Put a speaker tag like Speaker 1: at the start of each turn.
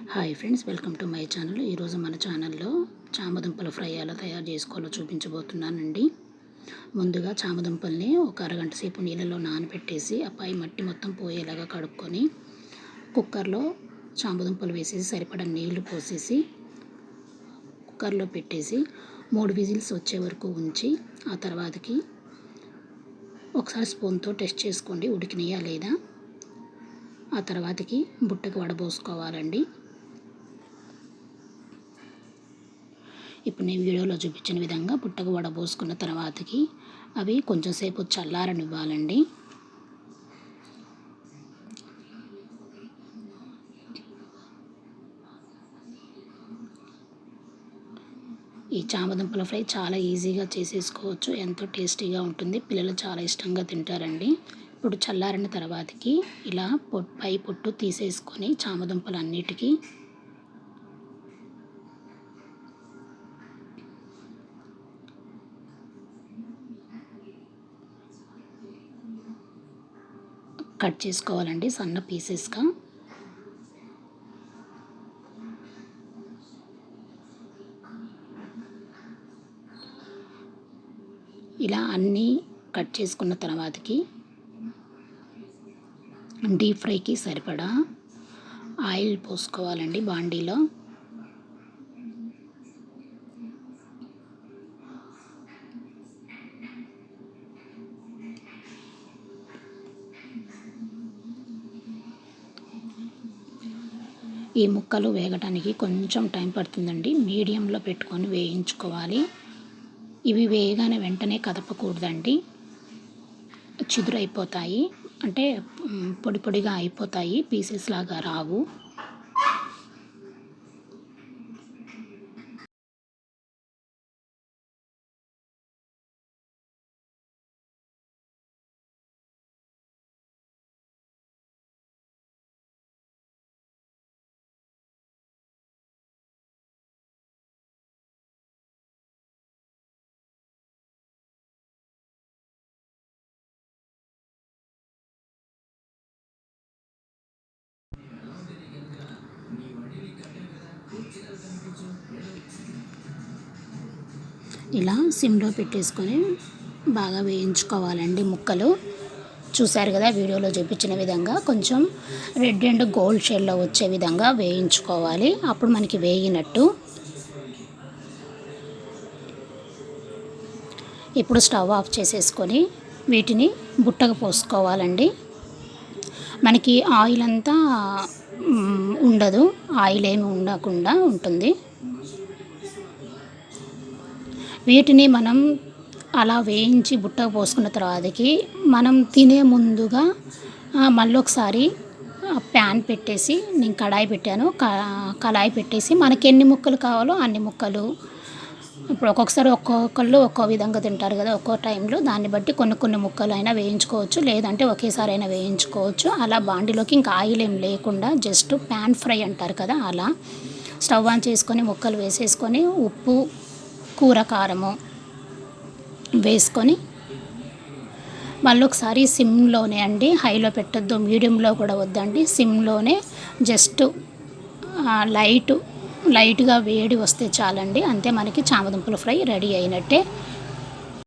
Speaker 1: Hi friends, welcome to my channel. ఈరోజు మన ఛానల్లో చామదుంపల ఫ్రై ఎలా తయారు చేసుకోవాలో చూపించబోతున్నానండి. ముందుగా చామదుంపల్ని ఒక అరగంట సేపు నీళ్ళలో నానబెట్టేసి ఆ పై మట్టి మొత్తం పోయేలాగా కడుక్కొని కుక్కర్లో చామదుంపలు వేసేసి సరిపడా నీళ్లు పోసేసి కుక్కర్లో పెట్టేసి 3 విజిల్స్ వచ్చే వరకు ఉంచి ఆ తర్వాతకి ఒకసారి స్పూన్తో టెస్ట్ చేసుకోండి ఉడికినాయా లేదా. ఆ తర్వాతకి బుట్టకి వడబోసుకోవాలండి. ఇప్పుడు నేను వీడియోలో చూపించిన విధంగా బుట్టకు వడబోసుకున్న తర్వాతకి అవి కొంచెం సేపు చల్లారనివ్వాలండి. ఈ చామదుంపల ఫ్రై చాలా ఈజీగా చేసేసుకోవచ్చు, ఎంతో టేస్టీగా ఉంటుంది, పిల్లలు చాలా ఇష్టంగా తింటారండి. ఇప్పుడు చల్లారిన తర్వాతకి ఇలా పై పొట్టు తీసేసుకొని చామదుంపలు అన్నిటికీ కట్ చేసుకోవాలండి సన్న పీసెస్గా. ఇలా అన్నీ కట్ చేసుకున్న తర్వాతకి డీప్ ఫ్రైకి సరిపడా ఆయిల్ పోసుకోవాలండి బాండీలో. ఈ ముక్కలు వేగటానికి కొంచెం టైం పడుతుందండి, మీడియంలో పెట్టుకొని వేయించుకోవాలి. ఇవి వేయగానే వెంటనే కదపకూడదండి, చిదురైపోతాయి, అంటే పొడి పొడిగా అయిపోతాయి, పీసెస్ లాగా రావు. ఇలా సిమ్లో పెట్టేసుకొని బాగా వేయించుకోవాలండి ముక్కలు. చూశారు కదా వీడియోలో చూపించిన విధంగా కొంచెం రెడ్ అండ్ గోల్డ్ షేడ్లో వచ్చే విధంగా వేయించుకోవాలి, అప్పుడు మనకి వేగినట్టు. ఇప్పుడు స్టవ్ ఆఫ్ చేసేసుకొని వీటిని బుట్టకు పోసుకోవాలండి. మనకి ఆయిల్ అంతా ఉండదు, ఆయిల్ ఏమి ఉండకుండా ఉంటుంది. వీటిని మనం అలా వేయించి బుట్టకు పోసుకున్న తర్వాతకి మనం తినే ముందుగా మళ్ళీ ఒకసారి ప్యాన్ పెట్టేసి, నేను కడాయి పెట్టాను, కడాయి పెట్టేసి మనకి ఎన్ని ముక్కలు కావాలో అన్ని ముక్కలు, ఇప్పుడు ఒక్కొక్కసారి ఒక్కొక్కళ్ళు ఒక్కో విధంగా తింటారు కదా, ఒక్కో టైంలో దాన్ని బట్టి కొన్ని ముక్కలు అయినా వేయించుకోవచ్చు, లేదంటే ఒకేసారి అయినా వేయించుకోవచ్చు. అలా బాండిలోకి ఇంకా ఆయిల్ ఏం లేకుండా జస్ట్ ప్యాన్ ఫ్రై అంటారు కదా, అలా స్టవ్ ఆన్ చేసుకొని ముక్కలు వేసేసుకొని ఉప్పు, కూర కారము వేసుకొని మళ్ళీ ఒకసారి సిమ్లోనే అండి, హైలో పెట్టద్దు, మీడియంలో కూడా వద్దండి, సిమ్లోనే జస్ట్ లైట్గా వేడి వస్తే చాలండి, అంతే మనకి చామదుంపల ఫ్రై రెడీ అయినట్టే.